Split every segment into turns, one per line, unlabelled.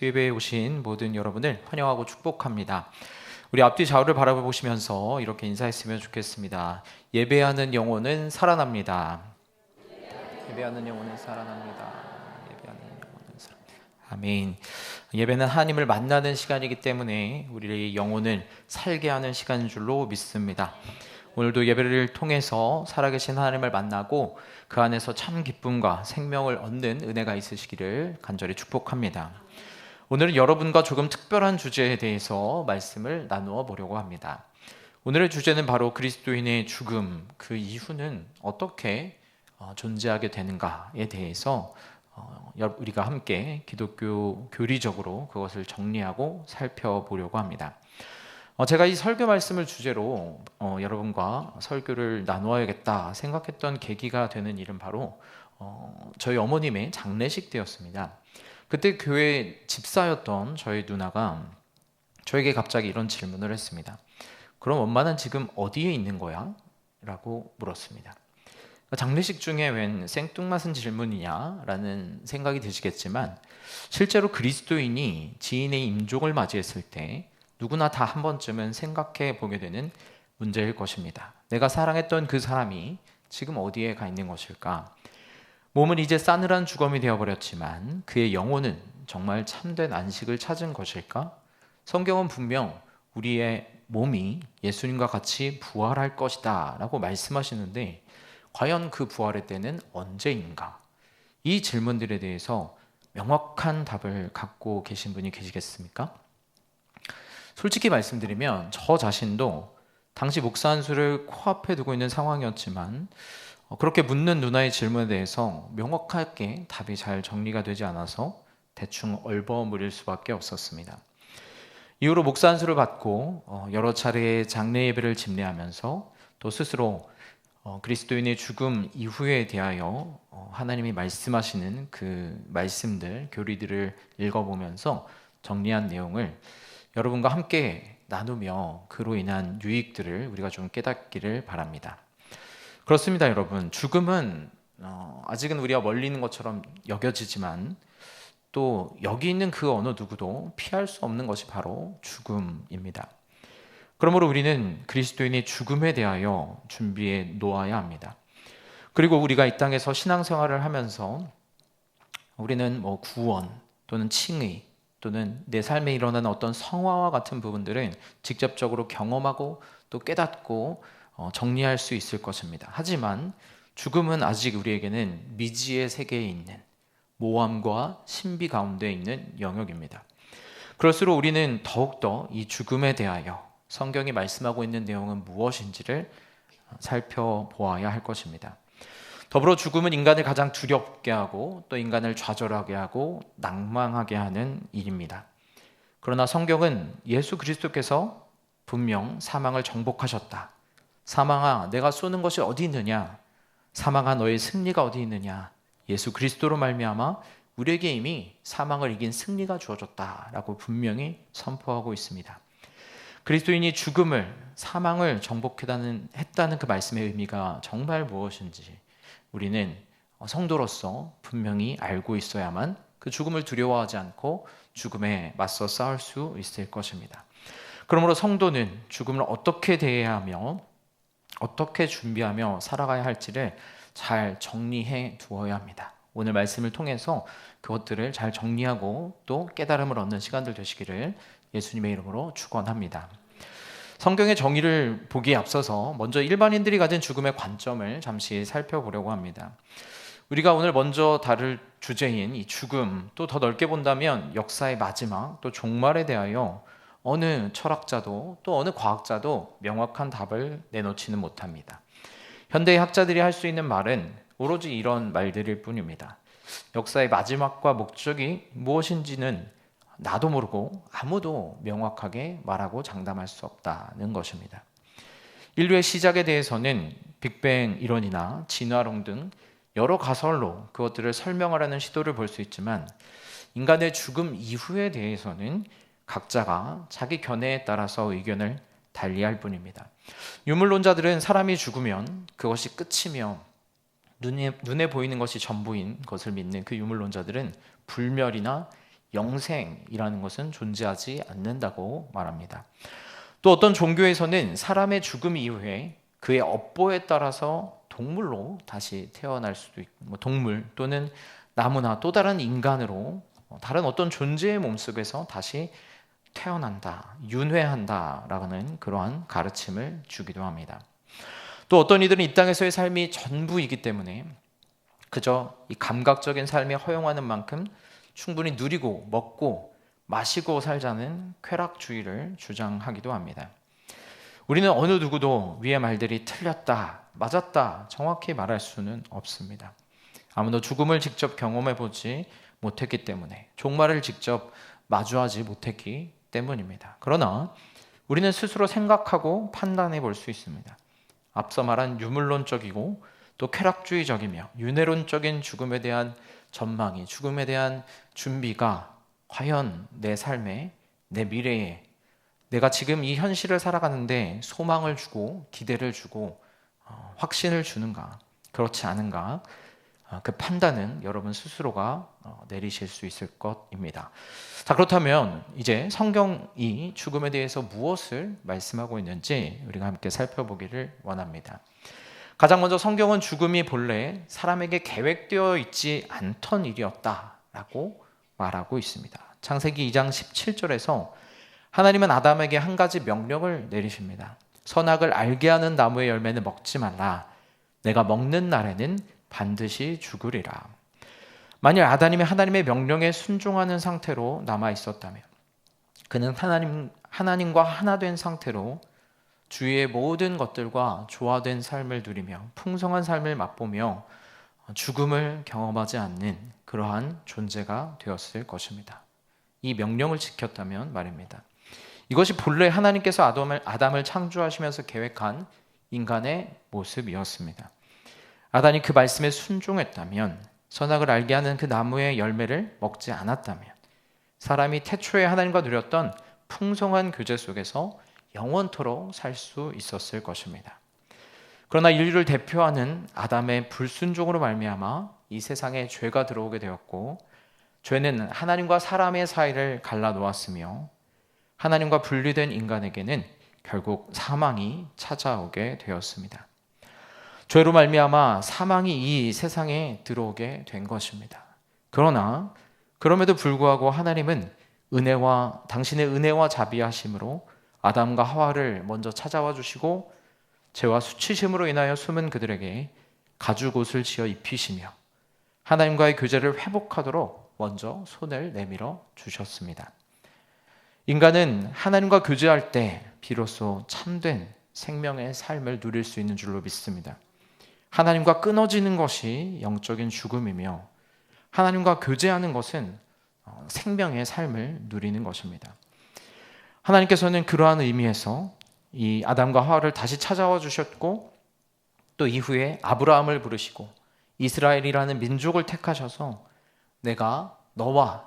수예배에 오신 모든 여러분을 환영하고 축복합니다. 우리 앞뒤 좌우를 바라보시면서 이렇게 인사했으면 좋겠습니다. 예배하는 영혼은 살아납니다. 예배하는 영혼은 살아납니다. 예배하는 영혼은 살아납니다. 아멘. 예배는 하나님을 만나는 시간이기 때문에 우리의 영혼을 살게 하는 시간인 줄로 믿습니다. 오늘도 예배를 통해서 살아계신 하나님을 만나고 그 안에서 참 기쁨과 생명을 얻는 은혜가 있으시기를 간절히 축복합니다. 오늘은 여러분과 조금 특별한 주제에 대해서 말씀을 나누어 보려고 합니다. 오늘의 주제는 바로 그리스도인의 죽음, 그 이후는 어떻게 존재하게 되는가에 대해서 우리가 함께 기독교 교리적으로 그것을 정리하고 살펴보려고 합니다. 제가 이 설교 말씀을 주제로 여러분과 설교를 나누어야겠다 생각했던 계기가 되는 일은 바로 저희 어머님의 장례식 때였습니다. 그때 교회 집사였던 저희 누나가 저에게 갑자기 이런 질문을 했습니다. 그럼 엄마는 지금 어디에 있는 거야? 라고 물었습니다. 장례식 중에 웬 생뚱맞은 질문이냐? 라는 생각이 드시겠지만 실제로 그리스도인이 지인의 임종을 맞이했을 때 누구나 다 한 번쯤은 생각해 보게 되는 문제일 것입니다. 내가 사랑했던 그 사람이 지금 어디에 가 있는 것일까? 몸은 이제 싸늘한 주검이 되어버렸지만 그의 영혼은 정말 참된 안식을 찾은 것일까? 성경은 분명 우리의 몸이 예수님과 같이 부활할 것이다 라고 말씀하시는데 과연 그 부활의 때는 언제인가? 이 질문들에 대해서 명확한 답을 갖고 계신 분이 계시겠습니까? 솔직히 말씀드리면 저 자신도 당시 목사 한 수를 코앞에 두고 있는 상황이었지만 그렇게 묻는 누나의 질문에 대해서 명확하게 답이 잘 정리가 되지 않아서 대충 얼버무릴 수밖에 없었습니다. 이후로 목사 한 수를 받고 여러 차례 장례 예배를 집례하면서 또 스스로 그리스도인의 죽음 이후에 대하여 하나님이 말씀하시는 그 말씀들, 교리들을 읽어보면서 정리한 내용을 여러분과 함께 나누며 그로 인한 유익들을 우리가 좀 깨닫기를 바랍니다. 그렇습니다, 여러분. 죽음은 아직은 우리가 멀리 있는 것처럼 여겨지지만 또 여기 있는 그 어느 누구도 피할 수 없는 것이 바로 죽음입니다. 그러므로 우리는 그리스도인의 죽음에 대하여 준비해 놓아야 합니다. 그리고 우리가 이 땅에서 신앙생활을 하면서 우리는 구원 또는 칭의 또는 내 삶에 일어나는 어떤 성화와 같은 부분들은 직접적으로 경험하고 또 깨닫고 정리할 수 있을 것입니다. 하지만 죽음은 아직 우리에게는 미지의 세계에 있는 모함과 신비 가운데 있는 영역입니다. 그럴수록 우리는 더욱더 이 죽음에 대하여 성경이 말씀하고 있는 내용은 무엇인지를 살펴보아야 할 것입니다. 더불어 죽음은 인간을 가장 두렵게 하고 또 인간을 좌절하게 하고 낭망하게 하는 일입니다. 그러나 성경은 예수 그리스도께서 분명 사망을 정복하셨다. 사망아, 내가 쏘는 것이 어디 있느냐? 사망아, 너의 승리가 어디 있느냐? 예수 그리스도로 말미암아 우리에게 이미 사망을 이긴 승리가 주어졌다라고 분명히 선포하고 있습니다. 그리스도인이 죽음을, 사망을 정복했다는 그 말씀의 의미가 정말 무엇인지 우리는 성도로서 분명히 알고 있어야만 그 죽음을 두려워하지 않고 죽음에 맞서 싸울 수 있을 것입니다. 그러므로 성도는 죽음을 어떻게 대해야 하며 어떻게 준비하며 살아가야 할지를 잘 정리해 두어야 합니다. 오늘 말씀을 통해서 그것들을 잘 정리하고 또 깨달음을 얻는 시간들 되시기를 예수님의 이름으로 축원합니다. 성경의 정의를 보기에 앞서서 먼저 일반인들이 가진 죽음의 관점을 잠시 살펴보려고 합니다. 우리가 오늘 먼저 다룰 주제인 이 죽음, 또 더 넓게 본다면 역사의 마지막, 또 종말에 대하여 어느 철학자도 또 어느 과학자도 명확한 답을 내놓지는 못합니다. 현대의 학자들이 할 수 있는 말은 오로지 이런 말들일 뿐입니다. 역사의 마지막과 목적이 무엇인지는 나도 모르고 아무도 명확하게 말하고 장담할 수 없다는 것입니다. 인류의 시작에 대해서는 빅뱅 이론이나 진화론 등 여러 가설로 그것들을 설명하려는 시도를 볼 수 있지만 인간의 죽음 이후에 대해서는 각자가 자기 견해에 따라서 의견을 달리할 뿐입니다. 유물론자들은 사람이 죽으면 그것이 끝이며 눈에 보이는 것이 전부인 것을 믿는 그 유물론자들은 불멸이나 영생이라는 것은 존재하지 않는다고 말합니다. 또 어떤 종교에서는 사람의 죽음 이후에 그의 업보에 따라서 동물로 다시 태어날 수도 있고, 동물 또는 나무나 또 다른 인간으로 다른 어떤 존재의 몸속에서 다시 태어난다, 윤회한다라는 그러한 가르침을 주기도 합니다. 또 어떤 이들은 이 땅에서의 삶이 전부이기 때문에 그저 이 감각적인 삶에 허용하는 만큼 충분히 누리고 먹고 마시고 살자는 쾌락주의를 주장하기도 합니다. 우리는 어느 누구도 위의 말들이 틀렸다, 맞았다 정확히 말할 수는 없습니다. 아무도 죽음을 직접 경험해 보지 못했기 때문에, 종말을 직접 마주하지 못했기 때문입니다. 그러나 우리는 스스로 생각하고 판단해 볼 수 있습니다. 앞서 말한 유물론적이고 또 쾌락주의적이며 윤회론적인 죽음에 대한 전망이, 죽음에 대한 준비가 과연 내 삶에, 내 미래에, 내가 지금 이 현실을 살아가는데 소망을 주고 기대를 주고 확신을 주는가, 그렇지 않은가, 그 판단은 여러분 스스로가 내리실 수 있을 것입니다. 자, 그렇다면 이제 성경이 죽음에 대해서 무엇을 말씀하고 있는지 우리가 함께 살펴보기를 원합니다. 가장 먼저 성경은 죽음이 본래 사람에게 계획되어 있지 않던 일이었다라고 말하고 있습니다. 창세기 2장 17절에서 하나님은 아담에게 한 가지 명령을 내리십니다. 선악을 알게 하는 나무의 열매는 먹지 말라. 내가 먹는 날에는 반드시 죽으리라. 만일 아담이 하나님의 명령에 순종하는 상태로 남아 있었다면, 그는 하나님과 하나 된 상태로 주위의 모든 것들과 조화된 삶을 누리며 풍성한 삶을 맛보며 죽음을 경험하지 않는 그러한 존재가 되었을 것입니다. 이 명령을 지켰다면 말입니다. 이것이 본래 하나님께서 아담을 창조하시면서 계획한 인간의 모습이었습니다. 아담이 그 말씀에 순종했다면, 선악을 알게 하는 그 나무의 열매를 먹지 않았다면, 사람이 태초에 하나님과 누렸던 풍성한 교제 속에서 영원토록 살 수 있었을 것입니다. 그러나 인류를 대표하는 아담의 불순종으로 말미암아 이 세상에 죄가 들어오게 되었고, 죄는 하나님과 사람의 사이를 갈라놓았으며 하나님과 분리된 인간에게는 결국 사망이 찾아오게 되었습니다. 죄로 말미암아 사망이 이 세상에 들어오게 된 것입니다. 그러나 그럼에도 불구하고 하나님은 당신의 은혜와 자비하심으로 아담과 하와를 먼저 찾아와 주시고 죄와 수치심으로 인하여 숨은 그들에게 가죽옷을 지어 입히시며 하나님과의 교제를 회복하도록 먼저 손을 내밀어 주셨습니다. 인간은 하나님과 교제할 때 비로소 참된 생명의 삶을 누릴 수 있는 줄로 믿습니다. 하나님과 끊어지는 것이 영적인 죽음이며 하나님과 교제하는 것은 생명의 삶을 누리는 것입니다. 하나님께서는 그러한 의미에서 이 아담과 하와를 다시 찾아와 주셨고, 또 이후에 아브라함을 부르시고 이스라엘이라는 민족을 택하셔서 내가 너와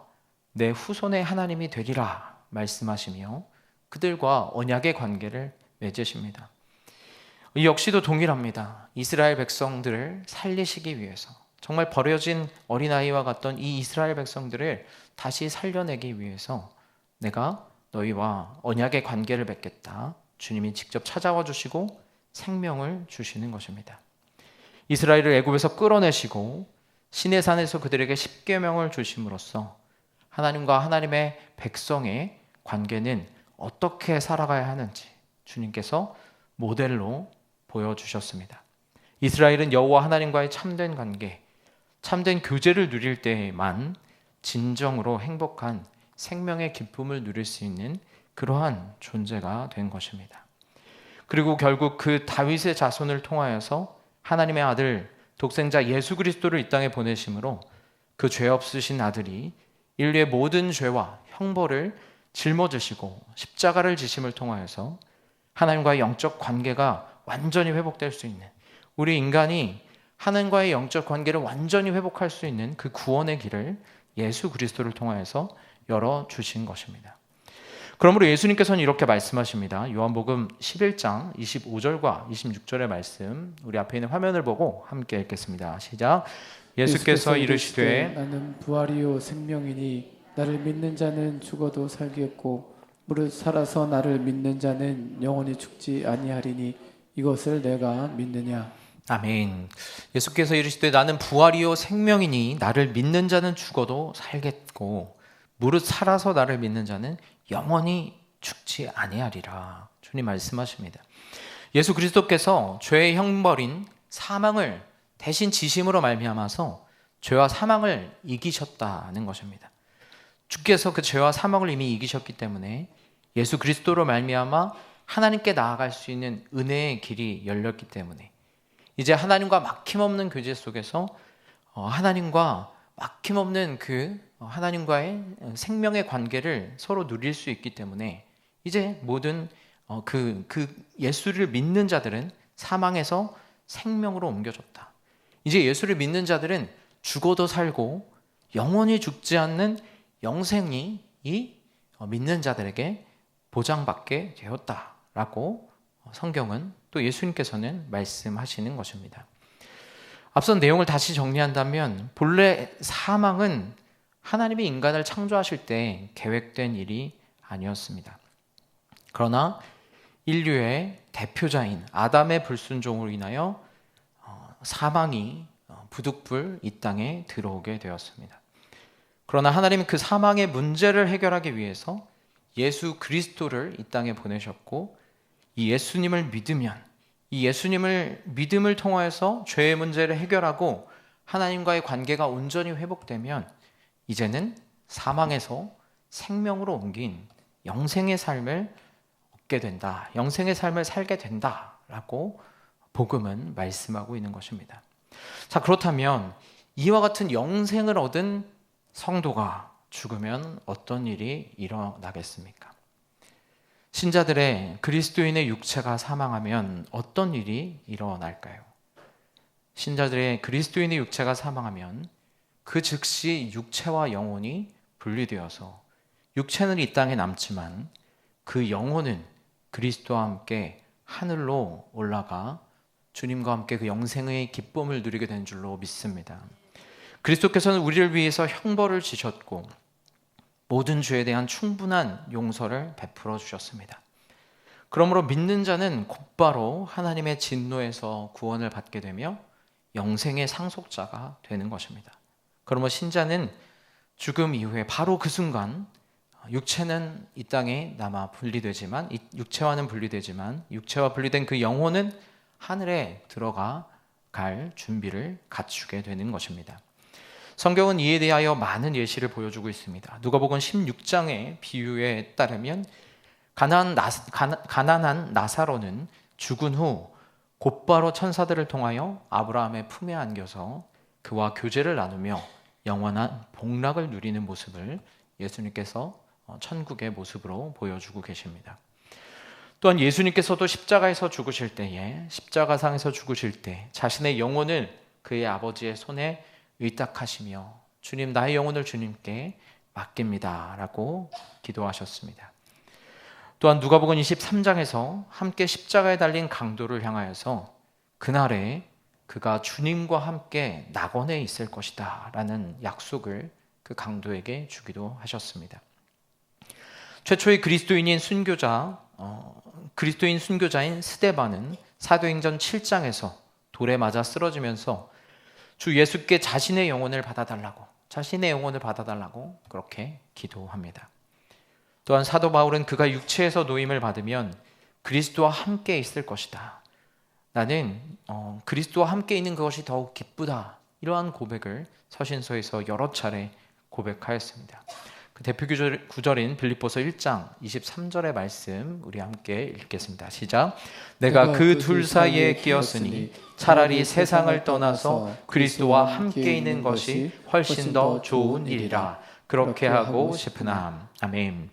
내 후손의 하나님이 되리라 말씀하시며 그들과 언약의 관계를 맺으십니다. 이 역시도 동일합니다. 이스라엘 백성들을 살리시기 위해서, 정말 버려진 어린아이와 같던 이 이스라엘 백성들을 다시 살려내기 위해서 내가 너희와 언약의 관계를 맺겠다. 주님이 직접 찾아와 주시고 생명을 주시는 것입니다. 이스라엘을 애굽에서 끌어내시고 시내산에서 그들에게 십계명을 주심으로써 하나님과 하나님의 백성의 관계는 어떻게 살아가야 하는지 주님께서 모델로 보여주셨습니다. 이스라엘은 여호와 하나님과의 참된 관계, 참된 교제를 누릴 때에만 진정으로 행복한 생명의 기쁨을 누릴 수 있는 그러한 존재가 된 것입니다. 그리고 결국 그 다윗의 자손을 통하여서 하나님의 아들 독생자 예수 그리스도를 이 땅에 보내심으로 그 죄 없으신 아들이 인류의 모든 죄와 형벌을 짊어지시고 십자가를 지심을 통하여서 하나님과의 영적 관계가 완전히 회복될 수 있는, 우리 인간이 하나님과의 영적 관계를 완전히 회복할 수 있는 그 구원의 길을 예수 그리스도를 통하여서 열어주신 것입니다. 그러므로 예수님께서는 이렇게 말씀하십니다. 요한복음 11장 25절과 26절의 말씀, 우리 앞에 있는 화면을 보고 함께 읽겠습니다. 시작. 예수께서 이르시되
나는 부활이요 생명이니 나를 믿는 자는 죽어도 살겠고 무릇 살아서 나를 믿는 자는 영원히 죽지 아니하리니 이것을 내가 믿느냐.
아멘. 예수께서 이르시되 나는 부활이요 생명이니 나를 믿는 자는 죽어도 살겠고 무릇 살아서 나를 믿는 자는 영원히 죽지 아니하리라. 주님 말씀하십니다. 예수 그리스도께서 죄의 형벌인 사망을 대신 지심으로 말미암아서 죄와 사망을 이기셨다는 것입니다. 주께서 그 죄와 사망을 이미 이기셨기 때문에 예수 그리스도로 말미암아 하나님께 나아갈 수 있는 은혜의 길이 열렸기 때문에 이제 하나님과 막힘없는 교제 속에서 하나님과 막힘없는 하나님과의 생명의 관계를 서로 누릴 수 있기 때문에 이제 모든 예수를 믿는 자들은 사망에서 생명으로 옮겨졌다. 이제 예수를 믿는 자들은 죽어도 살고 영원히 죽지 않는 영생이 이 믿는 자들에게 보장받게 되었다라고 성경은 또 예수님께서는 말씀하시는 것입니다. 앞선 내용을 다시 정리한다면 본래 사망은 하나님이 인간을 창조하실 때 계획된 일이 아니었습니다. 그러나 인류의 대표자인 아담의 불순종으로 인하여 사망이 부득불 이 땅에 들어오게 되었습니다. 그러나 하나님은 그 사망의 문제를 해결하기 위해서 예수 그리스도를 이 땅에 보내셨고 이 예수님을 믿으면 이 예수님을 믿음을 통하여서 죄의 문제를 해결하고 하나님과의 관계가 온전히 회복되면 이제는 사망에서 생명으로 옮긴 영생의 삶을 얻게 된다. 영생의 삶을 살게 된다라고 복음은 말씀하고 있는 것입니다. 자, 그렇다면 이와 같은 영생을 얻은 성도가 죽으면 어떤 일이 일어나겠습니까? 신자들의 그리스도인의 육체가 사망하면 어떤 일이 일어날까요? 신자들의 그리스도인의 육체가 사망하면 그 즉시 육체와 영혼이 분리되어서 육체는 이 땅에 남지만 그 영혼은 그리스도와 함께 하늘로 올라가 주님과 함께 그 영생의 기쁨을 누리게 된 줄로 믿습니다. 그리스도께서는 우리를 위해서 형벌을 지셨고 모든 죄에 대한 충분한 용서를 베풀어 주셨습니다. 그러므로 믿는 자는 곧바로 하나님의 진노에서 구원을 받게 되며 영생의 상속자가 되는 것입니다. 그러므로 신자는 죽음 이후에 바로 그 순간 육체는 이 땅에 남아 분리되지만 육체와는 분리되지만 육체와 분리된 그 영혼은 하늘에 들어가 갈 준비를 갖추게 되는 것입니다. 성경은 이에 대하여 많은 예시를 보여주고 있습니다. 누가복음 16장의 비유에 따르면 가난한 나사로는 죽은 후 곧바로 천사들을 통하여 아브라함의 품에 안겨서 그와 교제를 나누며 영원한 복락을 누리는 모습을 예수님께서 천국의 모습으로 보여주고 계십니다. 또한 예수님께서도 십자가에서 죽으실 때에 십자가상에서 죽으실 때 자신의 영혼을 그의 아버지의 손에 의탁하시며 주님 나의 영혼을 주님께 맡깁니다 라고 기도하셨습니다. 또한 누가복음 23장에서 함께 십자가에 달린 강도를 향하여서 그날에 그가 주님과 함께 낙원에 있을 것이다 라는 약속을 그 강도에게 주기도 하셨습니다. 최초의 그리스도인 순교자인 스데반은 사도행전 7장에서 돌에 맞아 쓰러지면서 주 예수께 자신의 영혼을 받아달라고 그렇게 기도합니다. 또한 사도 바울은 그가 육체에서 노임을 받으면 그리스도와 함께 있을 것이다. 나는 그리스도와 함께 있는 그것이 더욱 기쁘다. 이러한 고백을 서신서에서 여러 차례 고백하였습니다. 그 대표 구절인 빌립보서 1장 23절의 말씀 우리 함께 읽겠습니다. 시작. 내가 그 둘 사이에 끼었으니 차라리 세상을 떠나서 그리스도와 함께 있는 것이 훨씬 더 좋은 일이라 그렇게 하고 싶으나. 아멘.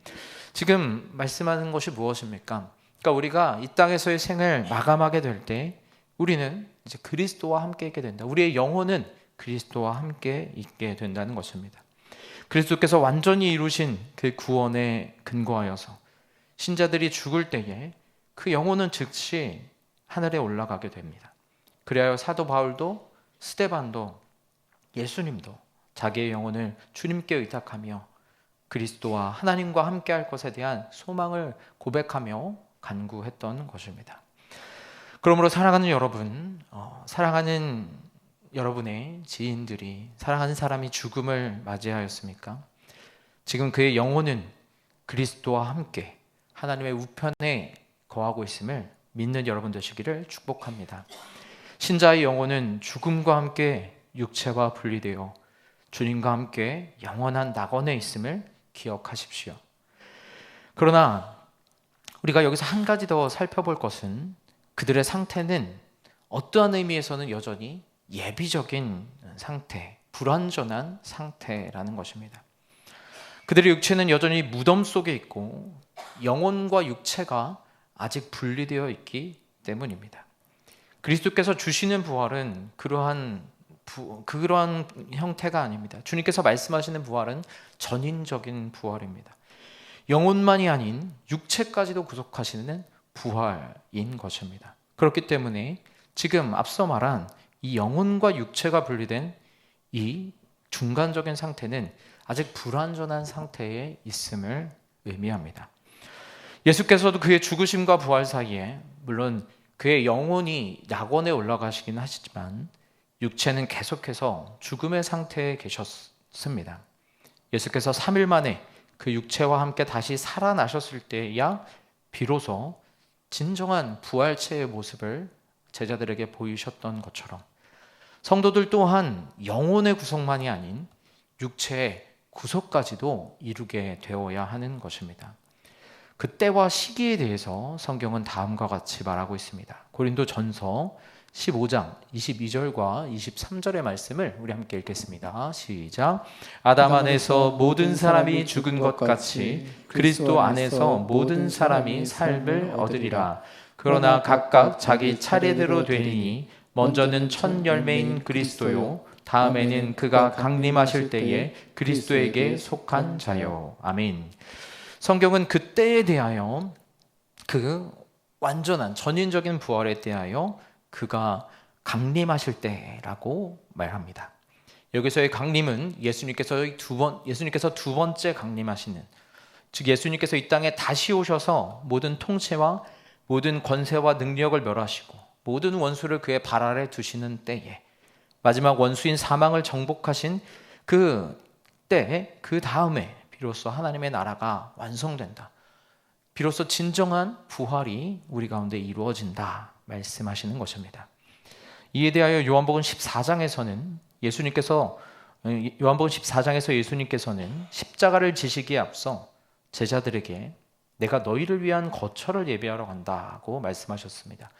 지금 말씀하는 것이 무엇입니까? 그러니까 우리가 이 땅에서의 생을 마감하게 될 때 우리는 이제 그리스도와 함께 있게 된다. 우리의 영혼은 그리스도와 함께 있게 된다는 것입니다. 그리스도께서 완전히 이루신 그 구원에 근거하여서 신자들이 죽을 때에 그 영혼은 즉시 하늘에 올라가게 됩니다. 그리하여 사도 바울도 스데반도 예수님도 자기의 영혼을 주님께 의탁하며 그리스도와 하나님과 함께 할 것에 대한 소망을 고백하며 간구했던 것입니다. 그러므로 사랑하는 여러분, 사랑하는 여러분의 지인들이, 사랑하는 사람이 죽음을 맞이하였습니까? 지금 그의 영혼은 그리스도와 함께 하나님의 우편에 거하고 있음을 믿는 여러분 되시기를 축복합니다. 신자의 영혼은 죽음과 함께 육체와 분리되어 주님과 함께 영원한 낙원에 있음을 기억하십시오. 그러나 우리가 여기서 한 가지 더 살펴볼 것은 그들의 상태는 어떠한 의미에서는 여전히 예비적인 상태, 불완전한 상태라는 것입니다. 그들의 육체는 여전히 무덤 속에 있고 영혼과 육체가 아직 분리되어 있기 때문입니다. 그리스도께서 주시는 부활은 그러한 형태가 아닙니다. 주님께서 말씀하시는 부활은 전인적인 부활입니다. 영혼만이 아닌 육체까지도 구속하시는 부활인 것입니다. 그렇기 때문에 지금 앞서 말한 이 영혼과 육체가 분리된 이 중간적인 상태는 아직 불완전한 상태에 있음을 의미합니다. 예수께서도 그의 죽으심과 부활 사이에 물론 그의 영혼이 낙원에 올라가시긴 하시지만 육체는 계속해서 죽음의 상태에 계셨습니다. 예수께서 3일 만에 그 육체와 함께 다시 살아나셨을 때야 비로소 진정한 부활체의 모습을 제자들에게 보이셨던 것처럼 성도들 또한 영혼의 구속만이 아닌 육체의 구속까지도 이루게 되어야 하는 것입니다. 그때와 시기에 대해서 성경은 다음과 같이 말하고 있습니다. 고린도전서 15장 22절과 23절의 말씀을 우리 함께 읽겠습니다. 시작. 아담 안에서 모든 사람이 죽은 것 같이 그리스도 안에서 모든 사람이 삶을 얻으리라. 그러나 각각 자기 차례대로 되리니 먼저는 첫 열매인 그리스도요, 다음에는 그가 강림하실 때에 그리스도에게 속한 자요. 아멘. 성경은 그때에 대하여, 그 완전한 전인적인 부활에 대하여 그가 강림하실 때라고 말합니다. 여기서의 강림은 예수님께서 두 번째 강림하시는, 즉 예수님께서 이 땅에 다시 오셔서 모든 통치와 모든 권세와 능력을 멸하시고 모든 원수를 그의 발 아래 두시는 때에, 마지막 원수인 사망을 정복하신 그 때, 그 다음에 비로소 하나님의 나라가 완성된다. 비로소 진정한 부활이 우리 가운데 이루어진다 말씀하시는 것입니다. 이에 대하여 요한복음 14장에서는 예수님께서 십자가를 지시기에 앞서 제자들에게 내가 너희를 위한 거처를 예비하러 간다고 말씀하셨습니다.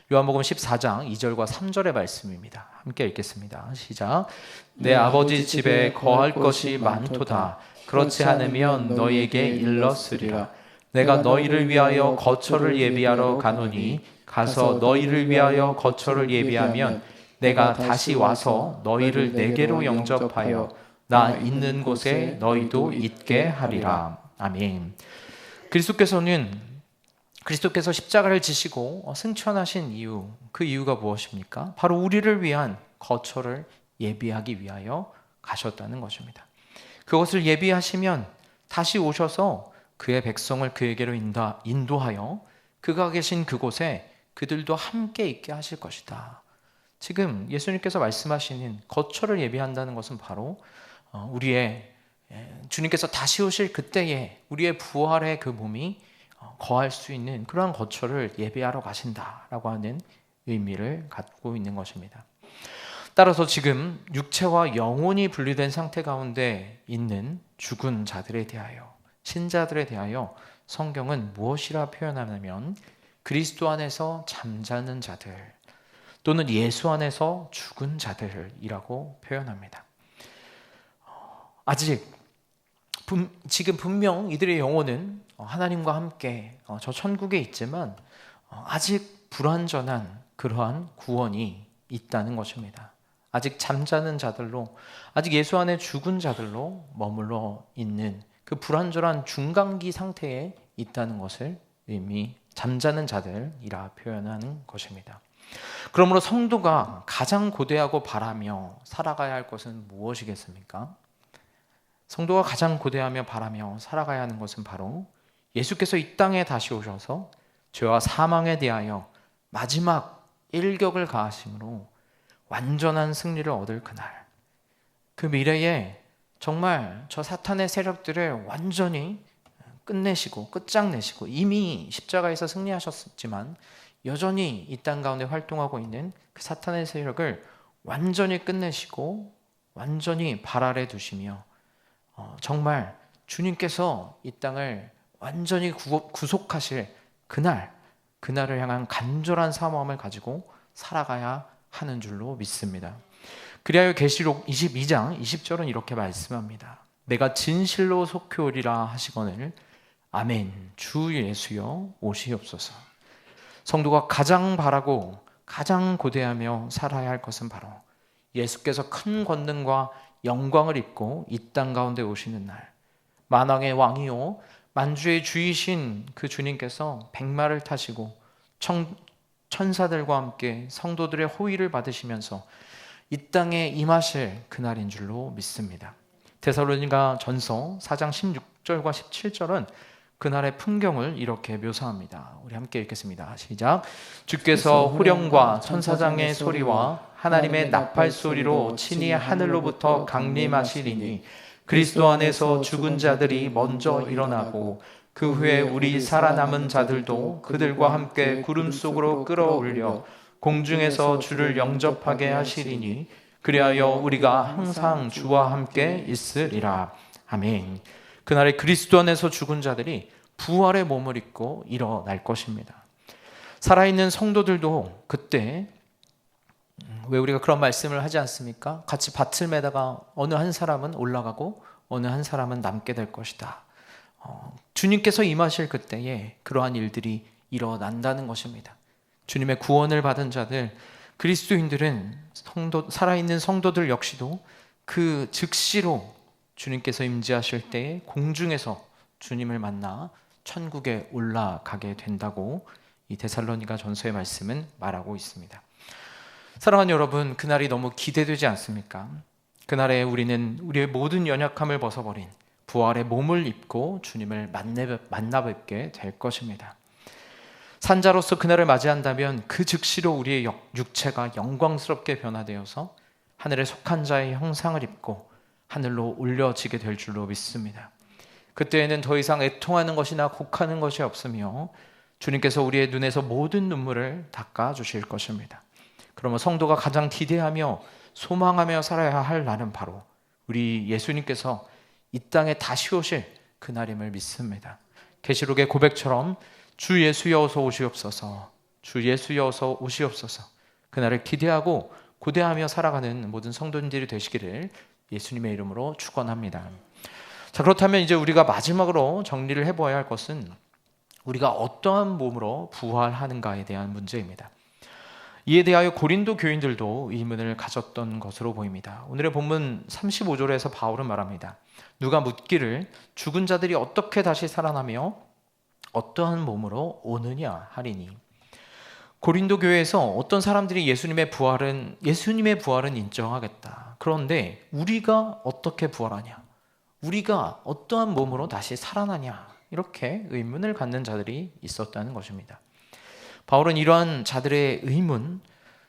요한복음 14장 2절과 3절의 말씀입니다. 함께 읽겠습니다. 시작. 내 아버지 집에 거할 것이 많도다. 그렇지 않으면 너희에게 일렀으리라. 내가 너희를 위하여 거처를 예비하러 가노니 가서 너희를 위하여 거처를 예비하면 내가 다시 와서 너희를 내게로 영접하여 나 있는 곳에 너희도 있게 하리라. 아멘. 그리스도께서 십자가를 지시고 승천하신 이유, 그 이유가 무엇입니까? 바로 우리를 위한 거처를 예비하기 위하여 가셨다는 것입니다. 그것을 예비하시면 다시 오셔서 그의 백성을 그에게로 인도하여 그가 계신 그곳에 그들도 함께 있게 하실 것이다. 지금 예수님께서 말씀하시는 거처를 예비한다는 것은 바로 주님께서 다시 오실 그때에 우리의 부활의 그 몸이 거할 수 있는 그러한 거처를 예비하러 가신다라고 하는 의미를 갖고 있는 것입니다. 따라서 지금 육체와 영혼이 분리된 상태 가운데 있는 죽은 자들에 대하여, 신자들에 대하여 성경은 무엇이라 표현하냐면 그리스도 안에서 잠자는 자들 또는 예수 안에서 죽은 자들이라고 표현합니다. 지금 분명 이들의 영혼은 하나님과 함께 저 천국에 있지만 아직 불완전한 그러한 구원이 있다는 것입니다. 아직 잠자는 자들로, 아직 예수 안에 죽은 자들로 머물러 있는 그 불완전한 중간기 상태에 있다는 것을 잠자는 자들이라 표현하는 것입니다. 그러므로 성도가 가장 고대하고 바라며 살아가야 할 것은 무엇이겠습니까? 성도가 가장 고대하며 바라며 살아가야 하는 것은 바로 예수께서 이 땅에 다시 오셔서 죄와 사망에 대하여 마지막 일격을 가하심으로 완전한 승리를 얻을 그날, 그 미래에 정말 저 사탄의 세력들을 완전히 끝내시고 끝장내시고, 이미 십자가에서 승리하셨지만 여전히 이 땅 가운데 활동하고 있는 그 사탄의 세력을 완전히 끝내시고 완전히 발 아래 두시며 정말 주님께서 이 땅을 완전히 구속하실 그날을 향한 간절한 사모함을 가지고 살아가야 하는 줄로 믿습니다. 그리하여 계시록 22장 20절은 이렇게 말씀합니다. 내가 진실로 속히 오리라 하시거늘 아멘. 주 예수여 오시옵소서. 성도가 가장 바라고 가장 고대하며 살아야 할 것은 바로 예수께서 큰 권능과 영광을 입고 이 땅 가운데 오시는 날, 만왕의 왕이요 만주의 주이신 그 주님께서 백마를 타시고 천사들과 함께 성도들의 호의를 받으시면서 이 땅에 임하실 그날인 줄로 믿습니다. 데살로니가 전서 4장 16절과 17절은 그날의 풍경을 이렇게 묘사합니다. 우리 함께 읽겠습니다. 시작. 주께서 후령과 천사장의 소리와 하나님의 나팔 소리로 친히 하늘로부터 강림하시리니 그리스도 안에서 죽은 자들이 먼저 일어나고 그 후에 우리 살아남은 자들도 그들과 함께 구름 속으로 끌어올려 공중에서 주를 영접하게 하시리니 그리하여 우리가 항상 주와 함께 있으리라. 아멘. 그날에 그리스도 안에서 죽은 자들이 부활의 몸을 입고 일어날 것입니다. 살아있는 성도들도 그때, 왜 우리가 그런 말씀을 하지 않습니까? 같이 밭을 매다가 어느 한 사람은 올라가고 어느 한 사람은 남게 될 것이다. 주님께서 임하실 그때에 그러한 일들이 일어난다는 것입니다. 주님의 구원을 받은 자들, 그리스도인들은 살아있는 성도들 역시도 그 즉시로 주님께서 임재하실 때에 공중에서 주님을 만나 천국에 올라가게 된다고 이 데살로니가 전서의 말씀은 말하고 있습니다. 사랑하는 여러분, 그날이 너무 기대되지 않습니까? 그날에 우리는 우리의 모든 연약함을 벗어버린 부활의 몸을 입고 주님을 만나 뵙게 될 것입니다. 산자로서 그날을 맞이한다면 그 즉시로 우리의 육체가 영광스럽게 변화되어서 하늘에 속한 자의 형상을 입고 하늘로 올려지게 될 줄로 믿습니다. 그때에는 더 이상 애통하는 것이나 곡하는 것이 없으며 주님께서 우리의 눈에서 모든 눈물을 닦아 주실 것입니다. 그러면 성도가 가장 기대하며 소망하며 살아야 할 날은 바로 우리 예수님께서 이 땅에 다시 오실 그날임을 믿습니다. 계시록의 고백처럼 주 예수여 어서 오시옵소서, 주 예수여 어서 오시옵소서, 그날을 기대하고 고대하며 살아가는 모든 성도님들이 되시기를 예수님의 이름으로 축원합니다. 자, 그렇다면 이제 우리가 마지막으로 정리를 해보아야 할 것은 우리가 어떠한 몸으로 부활하는가에 대한 문제입니다. 이에 대하여 고린도 교인들도 의문을 가졌던 것으로 보입니다. 오늘의 본문 35절에서 바울은 말합니다. 누가 묻기를 죽은 자들이 어떻게 다시 살아나며 어떠한 몸으로 오느냐 하리니. 고린도 교회에서 어떤 사람들이 예수님의 부활은 인정하겠다. 그런데 우리가 어떻게 부활하냐? 우리가 어떠한 몸으로 다시 살아나냐? 이렇게 의문을 갖는 자들이 있었다는 것입니다. 바울은 이러한 자들의 의문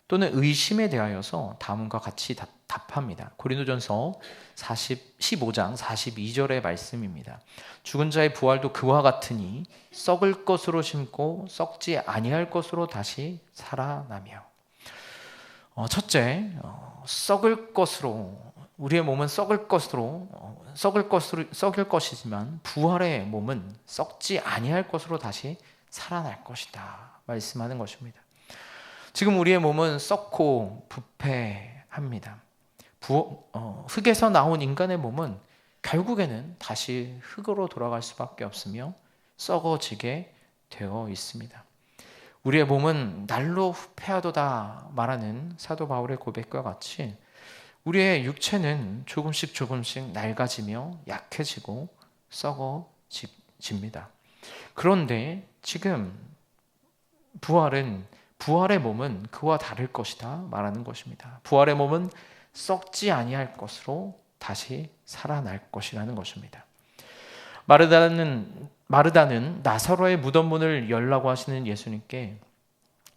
또는 의심에 대하여서 다음과 같이 답합니다. 고린도전서 15장 42절의 말씀입니다. 죽은 자의 부활도 그와 같으니 썩을 것으로 심고 썩지 아니할 것으로 다시 살아나며. 첫째, 썩을 것으로, 우리의 몸은 썩을 것이지만 부활의 몸은 썩지 아니할 것으로 다시 살아날 것이다 말씀하는 것입니다. 지금 우리의 몸은 썩고 부패합니다. 흙에서 나온 인간의 몸은 결국에는 다시 흙으로 돌아갈 수밖에 없으며 썩어지게 되어 있습니다. 우리의 몸은 날로 후패하도다 말하는 사도 바울의 고백과 같이 우리의 육체는 조금씩 낡아지며 약해지고 썩어집니다. 그런데 지금 부활의 몸은 그와 다를 것이다 말하는 것입니다. 부활의 몸은 썩지 아니할 것으로 다시 살아날 것이라는 것입니다. 마르다는 나사로의 무덤 문을 열라고 하시는 예수님께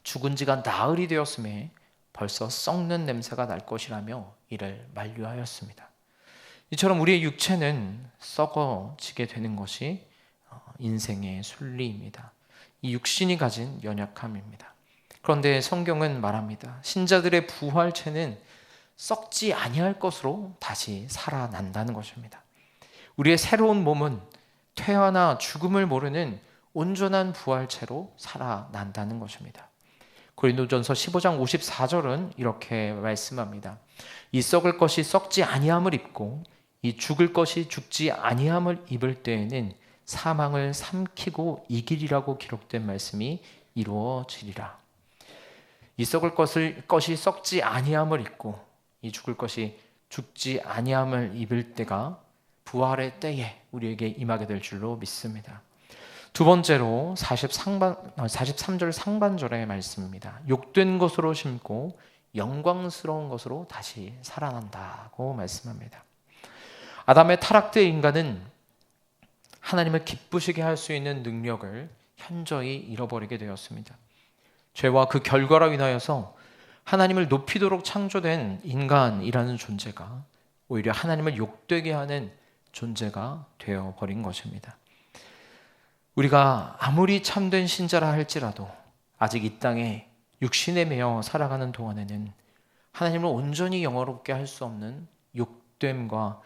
죽은 지가 나흘이 되었음에 벌써 썩는 냄새가 날 것이라며 이를 만류하였습니다. 이처럼 우리의 육체는 썩어지게 되는 것이 인생의 순리입니다. 이 육신이 가진 연약함입니다. 그런데 성경은 말합니다. 신자들의 부활체는 썩지 아니할 것으로 다시 살아난다는 것입니다. 우리의 새로운 몸은 퇴화나 죽음을 모르는 온전한 부활체로 살아난다는 것입니다. 고린도전서 15장 54절은 이렇게 말씀합니다. 이 썩을 것이 썩지 아니함을 입고 이 죽을 것이 죽지 아니함을 입을 때에는 사망을 삼키고 이기리라고 기록된 말씀이 이루어지리라. 이 썩을 것이 썩지 아니함을 입고 이 죽을 것이 죽지 아니함을 입을 때가 부활의 때에 우리에게 임하게 될 줄로 믿습니다. 두 번째로 43절 상반절의 말씀입니다. 욕된 것으로 심고 영광스러운 것으로 다시 살아난다고 말씀합니다. 아담의 타락된 인간은 하나님을 기쁘시게 할 수 있는 능력을 현저히 잃어버리게 되었습니다. 죄와 그 결과로 인하여서 하나님을 높이도록 창조된 인간이라는 존재가 오히려 하나님을 욕되게 하는 존재가 되어버린 것입니다. 우리가 아무리 참된 신자라 할지라도 아직 이 땅에 육신에 매여 살아가는 동안에는 하나님을 온전히 영화롭게 할 수 없는 욕됨과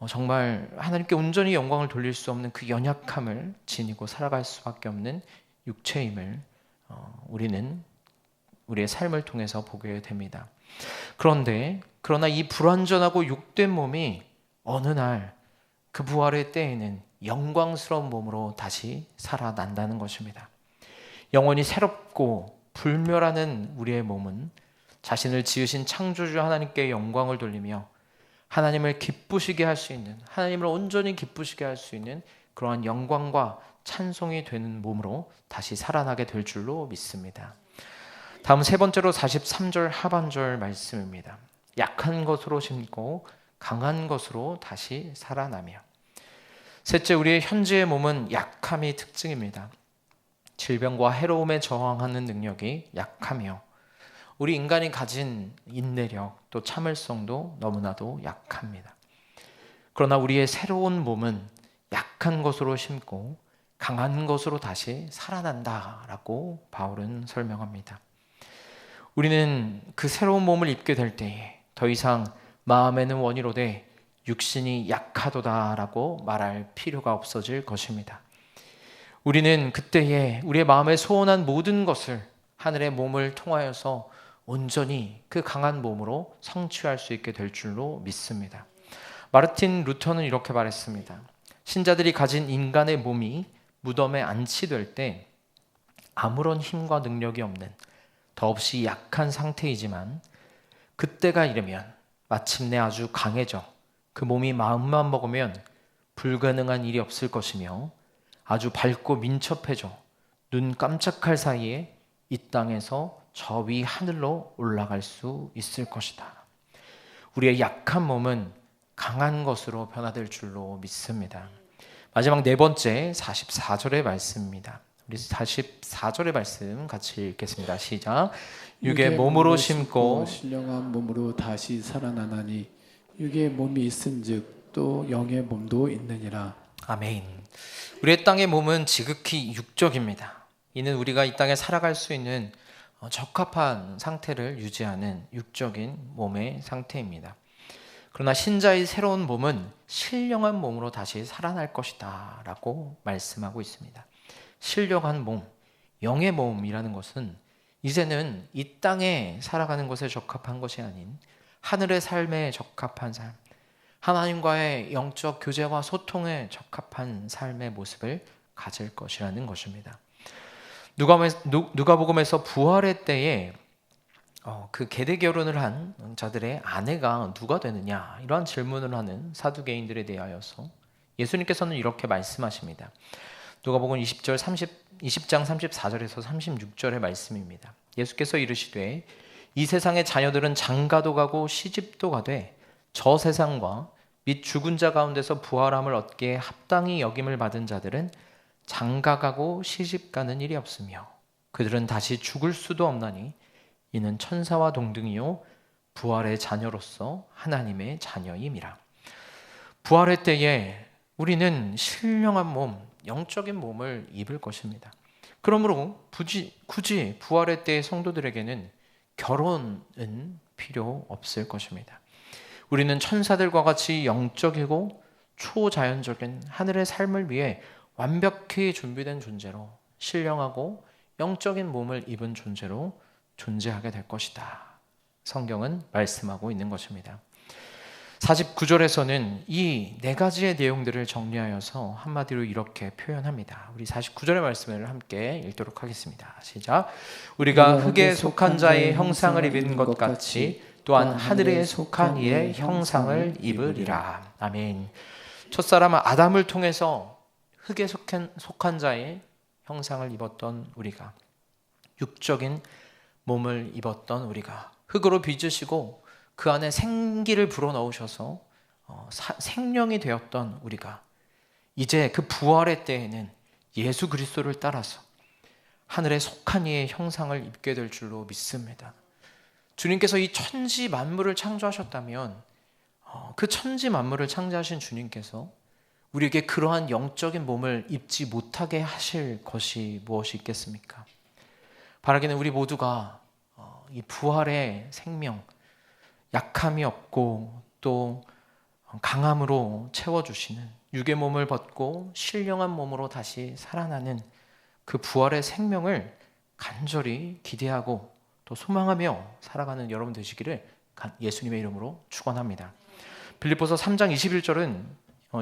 정말 하나님께 온전히 영광을 돌릴 수 없는 그 연약함을 지니고 살아갈 수밖에 없는 육체임을 우리는 우리의 삶을 통해서 보게 됩니다. 그러나 이 불완전하고 욕된 몸이 어느 날 그 부활의 때에는 영광스러운 몸으로 다시 살아난다는 것입니다. 영원히 새롭고 불멸하는 우리의 몸은 자신을 지으신 창조주 하나님께 영광을 돌리며 하나님을 기쁘시게 할 수 있는, 하나님을 온전히 기쁘시게 할 수 있는 그러한 영광과 찬송이 되는 몸으로 다시 살아나게 될 줄로 믿습니다. 다음 세 번째로 43절 하반절 말씀입니다. 약한 것으로 심고 강한 것으로 다시 살아나며. 셋째, 우리의 현재의 몸은 약함이 특징입니다. 질병과 해로움에 저항하는 능력이 약하며 우리 인간이 가진 인내력 또 참을성도 너무나도 약합니다. 그러나 우리의 새로운 몸은 약한 것으로 심고 강한 것으로 다시 살아난다라고 바울은 설명합니다. 우리는 그 새로운 몸을 입게 될 때에 더 이상 마음에는 원이로되 육신이 약하도다라고 말할 필요가 없어질 것입니다. 우리는 그때에 우리의 마음에 소원한 모든 것을 하늘의 몸을 통하여서 온전히 그 강한 몸으로 성취할 수 있게 될 줄로 믿습니다. 마르틴 루터는 이렇게 말했습니다. 신자들이 가진 인간의 몸이 무덤에 안치될 때 아무런 힘과 능력이 없는 더없이 약한 상태이지만 그때가 이르면 마침내 아주 강해져 그 몸이 마음만 먹으면 불가능한 일이 없을 것이며 아주 밝고 민첩해져 눈 깜짝할 사이에 이 땅에서 저 위 하늘로 올라갈 수 있을 것이다. 우리의 약한 몸은 강한 것으로 변화될 줄로 믿습니다. 마지막 네 번째 44절의 말씀입니다. 우리 44절의 말씀 같이 읽겠습니다. 시작. 육의 몸으로 심고
신령한 몸으로 다시 살아나나니 육의 몸이 있은즉 또 영의 몸도 있느니라.
아멘. 우리의 땅의 몸은 지극히 육적입니다. 이는 우리가 이 땅에 살아갈 수 있는 적합한 상태를 유지하는 육적인 몸의 상태입니다. 그러나 신자의 새로운 몸은 신령한 몸으로 다시 살아날 것이다 라고 말씀하고 있습니다. 신령한 몸, 영의 몸이라는 것은 이제는 이 땅에 살아가는 것에 적합한 것이 아닌 하늘의 삶에 적합한 삶, 하나님과의 영적 교제와 소통에 적합한 삶의 모습을 가질 것이라는 것입니다. 누가복음에서 부활의 때에 그 계대 결혼을 한 자들의 아내가 누가 되느냐 이러한 질문을 하는 사두개인들에 대하여서 예수님께서는 이렇게 말씀하십니다. 누가복음 20장 34절에서 36절의 말씀입니다. 예수께서 이르시되 이 세상의 자녀들은 장가도 가고 시집도 가되 저 세상과 및 죽은 자 가운데서 부활함을 얻기에 합당히 여김을 받은 자들은 장가가고 시집가는 일이 없으며 그들은 다시 죽을 수도 없나니 이는 천사와 동등이요 부활의 자녀로서 하나님의 자녀임이라. 부활의 때에 우리는 신령한 몸, 영적인 몸을 입을 것입니다. 그러므로 굳이 부활의 때의 성도들에게는 결혼은 필요 없을 것입니다. 우리는 천사들과 같이 영적이고 초자연적인 하늘의 삶을 위해 완벽히 준비된 존재로, 신령하고 영적인 몸을 입은 존재로 존재하게 될 것이다. 성경은 말씀하고 있는 것입니다. 49절에서는 이 네 가지의 내용들을 정리하여서 한마디로 이렇게 표현합니다. 우리 49절의 말씀을 함께 읽도록 하겠습니다. 시작. 우리가 흙에 속한 자의 형상을 입은 것 같이 또한 하늘에 속한 이의 형상을 입으리라. 아멘. 첫사람 아담을 통해서 흙에 속한 자의 형상을 입었던 우리가, 육적인 몸을 입었던 우리가, 흙으로 빚으시고 그 안에 생기를 불어넣으셔서 생명이 되었던 우리가 이제 그 부활의 때에는 예수 그리스도를 따라서 하늘에 속한 이의 형상을 입게 될 줄로 믿습니다. 주님께서 이 천지 만물을 창조하셨다면 그 천지 만물을 창조하신 주님께서 우리에게 그러한 영적인 몸을 입지 못하게 하실 것이 무엇이 있겠습니까? 바라기는 우리 모두가 이 부활의 생명, 약함이 없고 또 강함으로 채워주시는 육의 몸을 벗고 신령한 몸으로 다시 살아나는 그 부활의 생명을 간절히 기대하고 또 소망하며 살아가는 여러분 되시기를 예수님의 이름으로 축원합니다. 빌립보서 3장 21절은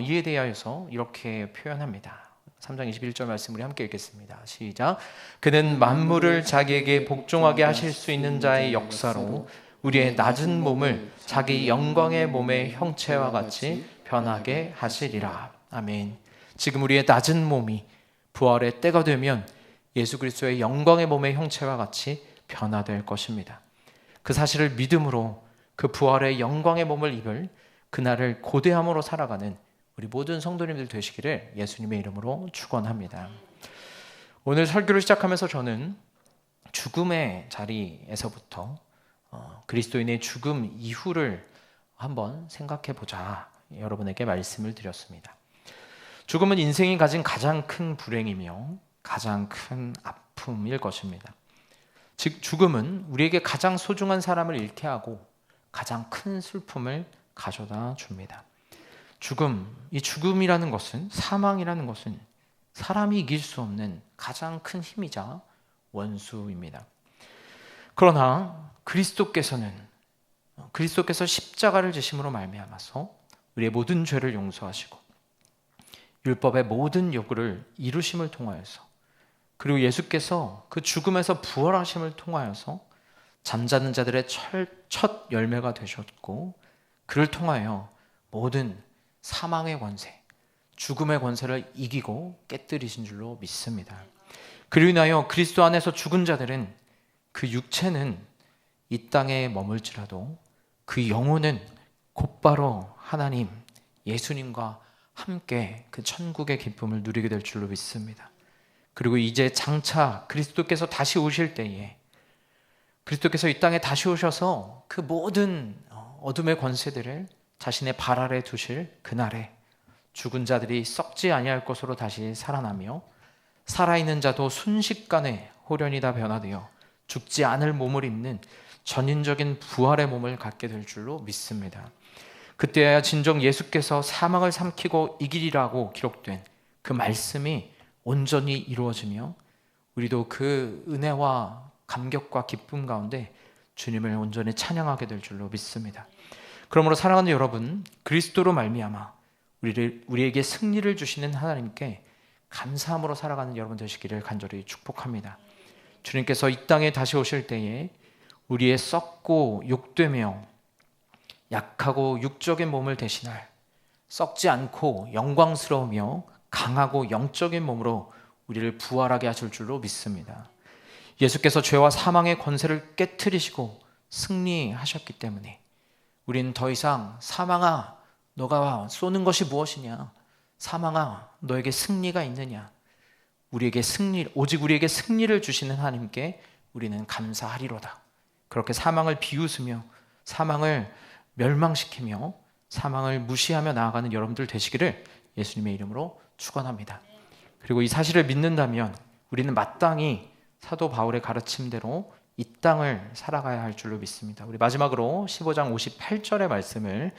이에 대하여서 이렇게 표현합니다. 3장 21절 말씀 우리 함께 읽겠습니다. 시작. 그는 만물을 자기에게 복종하게 하실 수 있는 자의 역사로 우리의 낮은 몸을 자기 영광의 몸의 형체와 같이 변하게 하시리라. 아멘. 지금 우리의 낮은 몸이 부활의 때가 되면 예수 그리스도의 영광의 몸의 형체와 같이 변화될 것입니다. 그 사실을 믿음으로 그 부활의 영광의 몸을 입을 그날을 고대함으로 살아가는 우리 모든 성도님들 되시기를 예수님의 이름으로 축원합니다. 오늘 설교를 시작하면서 저는 죽음의 자리에서부터 그리스도인의 죽음 이후를 한번 생각해 보자 여러분에게 말씀을 드렸습니다. 죽음은 인생이 가진 가장 큰 불행이며 가장 큰 아픔일 것입니다. 즉 죽음은 우리에게 가장 소중한 사람을 잃게 하고 가장 큰 슬픔을 가져다 줍니다. 이 죽음이라는 것은, 사망이라는 것은 사람이 이길 수 없는 가장 큰 힘이자 원수입니다. 그러나 그리스도께서 십자가를 지심으로 말미암아서 우리의 모든 죄를 용서하시고 율법의 모든 요구를 이루심을 통하여서, 그리고 예수께서 그 죽음에서 부활하심을 통하여서 잠자는 자들의 첫 열매가 되셨고, 그를 통하여 모든 사망의 권세, 죽음의 권세를 이기고 깨뜨리신 줄로 믿습니다. 그로 인하여 그리스도 안에서 죽은 자들은 그 육체는 이 땅에 머물지라도 그 영혼은 곧바로 하나님, 예수님과 함께 그 천국의 기쁨을 누리게 될 줄로 믿습니다. 그리고 이제 장차 그리스도께서 다시 오실 때에, 그리스도께서 이 땅에 다시 오셔서 그 모든 어둠의 권세들을 자신의 발 아래 두실 그날에 죽은 자들이 썩지 아니할 것으로 다시 살아나며 살아있는 자도 순식간에 호련히 다 변화되어 죽지 않을 몸을 입는 전인적인 부활의 몸을 갖게 될 줄로 믿습니다. 그때야 진정 예수께서 사망을 삼키고 이기리라고 기록된 그 말씀이 온전히 이루어지며 우리도 그 은혜와 감격과 기쁨 가운데 주님을 온전히 찬양하게 될 줄로 믿습니다. 그러므로 사랑하는 여러분, 그리스도로 말미암아 우리에게 승리를 주시는 하나님께 감사함으로 살아가는 여러분 되시기를 간절히 축복합니다. 주님께서 이 땅에 다시 오실 때에 우리의 썩고 욕되며 약하고 육적인 몸을 대신할 썩지 않고 영광스러우며 강하고 영적인 몸으로 우리를 부활하게 하실 줄로 믿습니다. 예수께서 죄와 사망의 권세를 깨트리시고 승리하셨기 때문에 우리는 더 이상 사망아 너가 쏘는 것이 무엇이냐? 사망아, 너에게 승리가 있느냐? 오직 우리에게 승리를 주시는 하나님께 우리는 감사하리로다. 그렇게 사망을 비웃으며 사망을 멸망시키며 사망을 무시하며 나아가는 여러분들 되시기를 예수님의 이름으로 축원합니다. 그리고 이 사실을 믿는다면 우리는 마땅히 사도 바울의 가르침대로 이 땅을 살아가야 할 줄로 믿습니다. 우리 마지막으로 15장 58절의 말씀을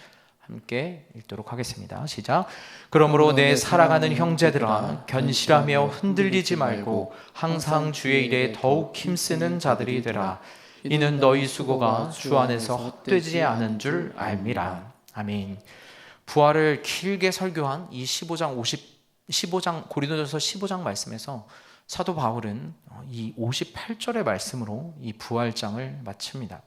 함께 읽도록 하겠습니다. 시작. 그러므로 내 사랑하는 형제들아, 견실하며 흔들리지 말고 항상 주의 일에 더욱 힘쓰는 자들이 되라. 이는 너희 수고가 주 안에서 헛되지 않은 줄 알미라. 아멘. 부활을 길게 설교한 이 15장 고린도전서 15장 말씀에서 사도 바울은 이 58절의 말씀으로 이 부활장을 마칩니다.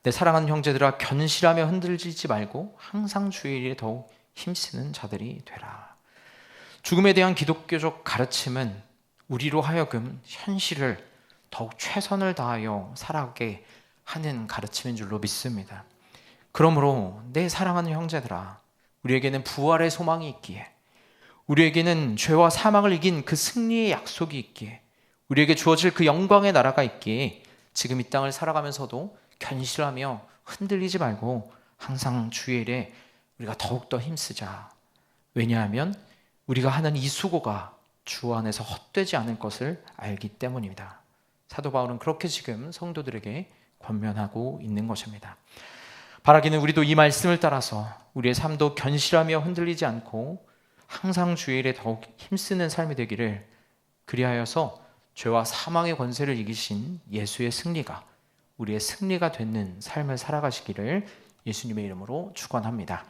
내 사랑하는 형제들아, 견실하며 흔들리지 말고 항상 주의 일에 더욱 힘쓰는 자들이 되라. 죽음에 대한 기독교적 가르침은 우리로 하여금 현실을 더욱 최선을 다하여 살아가게 하는 가르침인 줄로 믿습니다. 그러므로 내 사랑하는 형제들아, 우리에게는 부활의 소망이 있기에, 우리에게는 죄와 사망을 이긴 그 승리의 약속이 있기에, 우리에게 주어질 그 영광의 나라가 있기에 지금 이 땅을 살아가면서도 견실하며 흔들리지 말고 항상 주의 일에 우리가 더욱더 힘쓰자. 왜냐하면 우리가 하는 이 수고가 주 안에서 헛되지 않을 것을 알기 때문입니다. 사도 바울은 그렇게 지금 성도들에게 권면하고 있는 것입니다. 바라기는 우리도 이 말씀을 따라서 우리의 삶도 견실하며 흔들리지 않고 항상 주의 일에 더욱 힘쓰는 삶이 되기를, 그리하여서 죄와 사망의 권세를 이기신 예수의 승리가 우리의 승리가 되는 삶을 살아가시기를 예수님의 이름으로 축원합니다.